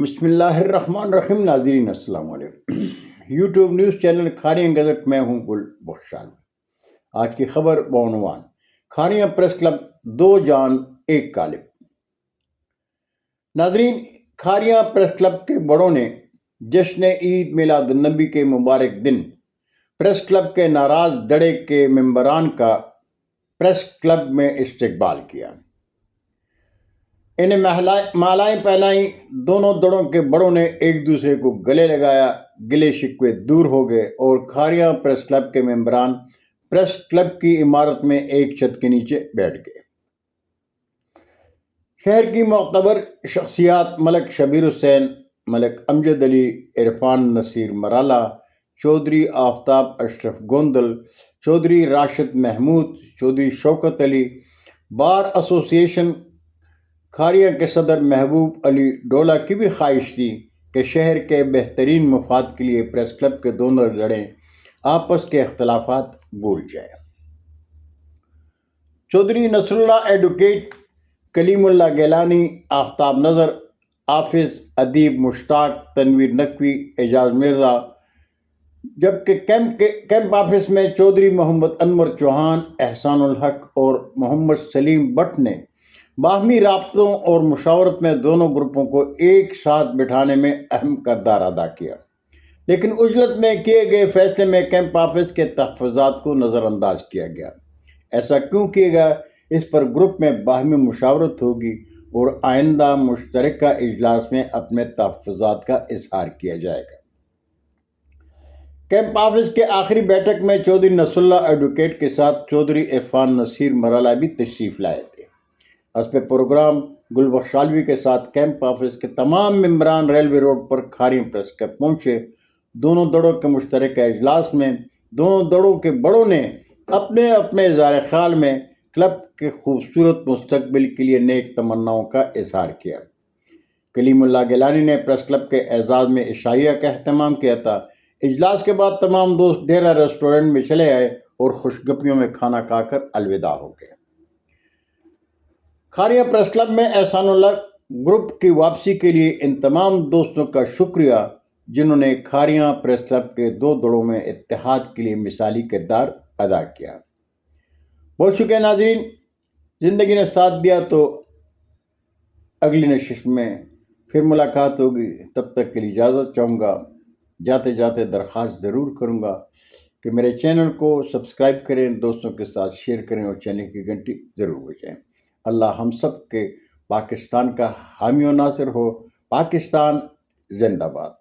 بسم اللہ الرحمن الرحیم. ناظرین السلام علیکم. YouTube news channel Kharian gazette میں ہوں گل بخشال. آج کی خبر بعنوان کھاریاں پریس کلب 2 جان 1 غالب. ناظرین، کھاریاں پریس کلب کے بڑوں نے جشن عید میلاد النبی کے مبارک دن پریس کلب کے ناراض دڑے کے ممبران کا پریس کلب میں استقبال کیا. انہیں مالائیں پہنائیں. دونوں دڑوں کے بڑوں نے ایک دوسرے کو گلے لگایا. گلے شکوے دور ہو گئے اور کھاریاں پریس کلب کے ممبران پریس کلب کی عمارت میں ایک چھت کے نیچے بیٹھ گئے. شہر کی معتبر شخصیات ملک شبیر حسین، ملک امجد علی، عرفان نصیر مرالا، چودھری آفتاب اشرف گوندل، چودھری راشد محمود، چودھری شوکت علی، بار ایسوسی ایشن کھاریاں کے صدر محبوب علی ڈولہ کی بھی خواہش تھی کہ شہر کے بہترین مفاد کے لیے پریس کلب کے دونوں دڑیں آپس کے اختلافات بھول جائیں. چودھری نصر اللہ ایڈوکیٹ، کلیم اللہ گیلانی، آفتاب نظر، حافظ ادیب مشتاق، تنویر نقوی، اعجاز مرزا، جبکہ کیمپ آفس میں چودھری محمد انور چوہان، احسان الحق اور محمد سلیم بٹ نے باہمی رابطوں اور مشاورت میں دونوں گروپوں کو ایک ساتھ بٹھانے میں اہم کردار ادا کیا. لیکن عجلت میں کیے گئے فیصلے میں کیمپ آفس کے تحفظات کو نظر انداز کیا گیا. ایسا کیوں کیے گا، اس پر گروپ میں باہمی مشاورت ہوگی اور آئندہ مشترکہ اجلاس میں اپنے تحفظات کا اظہار کیا جائے گا. کیمپ آفس کے آخری بیٹھک میں چودھری نصر اللہ ایڈوکیٹ کے ساتھ چودھری عرفان نصیر مرالا بھی تشریف لائے تھے. حسب پروگرام گل بخشالوی کے ساتھ کیمپ آفس کے تمام ممبران ریلوے روڈ پر کھاریاں پریس کلب پہنچے. دونوں دڑوں کے مشترکہ اجلاس میں دونوں دڑوں کے بڑوں نے اپنے اپنے اظہار خیال میں کلب کے خوبصورت مستقبل کے لیے نیک تمناؤں کا اظہار کیا. کلیم اللہ گیلانی نے پریس کلب کے اعزاز میں عشائیہ کا اہتمام کیا تھا. اجلاس کے بعد تمام دوست ڈیرا ریسٹورنٹ میں چلے آئے اور خوشگپیوں میں کھانا کھا کر الوداع ہو گئے. کھاریاں پریس کلب میں احسان اللہ گروپ کی واپسی کے لیے ان تمام دوستوں کا شکریہ جنہوں نے کھاریاں پریس کلب کے 2 دڑوں میں اتحاد کے لیے مثالی کردار ادا کیا. بہت شکریہ ناظرین. زندگی نے ساتھ دیا تو اگلی نشست میں پھر ملاقات ہوگی. تب تک کے لیے اجازت چاہوں گا. جاتے جاتے درخواست ضرور کروں گا کہ میرے چینل کو سبسکرائب کریں، دوستوں کے ساتھ شیئر کریں اور چینل کی گھنٹی ضرور بجائیں. اللہ ہم سب کے پاکستان کا حامی و ناصر ہو. پاکستان زندہ باد.